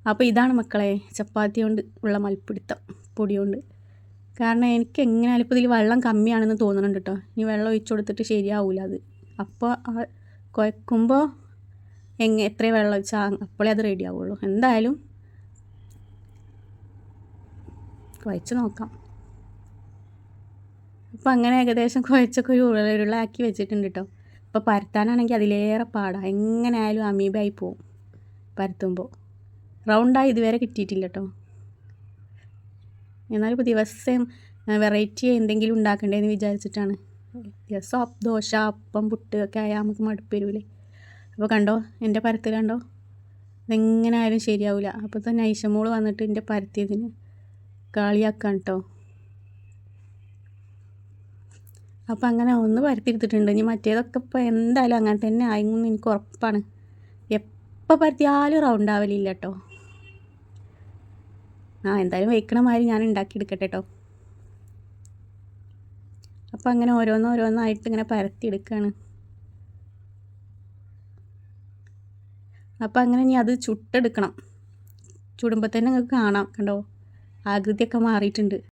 അപ്പോൾ ഇതാണ് മക്കളെ ചപ്പാത്തി കൊണ്ട് ഉള്ള മൽപ്പിടുത്തം പൊടി കൊണ്ട്. കാരണം എനിക്ക് എങ്ങനെയാലും ഇപ്പോൾ ഇതിൽ വെള്ളം കമ്മിയാണെന്ന് തോന്നുന്നുണ്ട് കേട്ടോ. ഇനി വെള്ളം ഒഴിച്ചു കൊടുത്തിട്ട് ശരിയാവില്ല അത്. അപ്പോൾ കുഴക്കുമ്പോൾ എത്ര വെള്ളം ഒഴിച്ചാൽ അപ്പോഴേ അത് റെഡി ആവുള്ളൂ. എന്തായാലും കുഴച്ച് നോക്കാം. അപ്പോൾ അങ്ങനെ ഏകദേശം കുഴച്ചൊക്കെ ഒരു ഉരുളാക്കി വെച്ചിട്ടുണ്ട് കേട്ടോ. ഇപ്പോൾ പരത്താനാണെങ്കിൽ അതിലേറെ പാടാണ്. എങ്ങനെയായാലും അമീബായി പോവും പരത്തുമ്പോൾ. റൗണ്ടായി ഇതുവരെ കിട്ടിയിട്ടില്ല കേട്ടോ. എന്നാലും ഇപ്പോൾ ദിവസം വെറൈറ്റി എന്തെങ്കിലും ഉണ്ടാക്കണ്ടേന്ന് വിചാരിച്ചിട്ടാണ്. ദിവസം ദോശ, അപ്പം, പുട്ട് ഒക്കെ ആയാൽ നമുക്ക് മടുപ്പ് വരില്ലേ. അപ്പോൾ കണ്ടോ എൻ്റെ പരത്തൽ കണ്ടോ, ഇതെങ്ങനെ ആയാലും ശരിയാവില്ല. അപ്പോൾ തന്നെ ഐഷമോള് വന്നിട്ട് എൻ്റെ പരത്തിയതിന് കളിയാക്കാൻ കേട്ടോ. അപ്പോൾ അങ്ങനെ ഒന്ന് പരത്തിയെടുത്തിട്ടുണ്ട്. ഇനി മറ്റേതൊക്കെ ഇപ്പോൾ എന്തായാലും അങ്ങനെ തന്നെ ആയെന്ന് എനിക്ക് ഉറപ്പാണ്. എപ്പോൾ പരത്തിയാലും റൗണ്ട് ആവലില്ല കേട്ടോ. എന്തായാലും വയ്ക്കണ മാതിരി ഞാൻ ഉണ്ടാക്കിയെടുക്കട്ടെ കേട്ടോ. അപ്പോൾ അങ്ങനെ ഓരോന്നായിട്ട് ഇങ്ങനെ പരത്തിയെടുക്കുകയാണ്. അപ്പോൾ അങ്ങനെ ഇനി അത് ചുട്ടെടുക്കണം. ചുടുമ്പോൾ തന്നെ നിങ്ങൾക്ക് കാണാം കണ്ടോ, ആകൃതിയൊക്കെ മാറിയിട്ടുണ്ട്.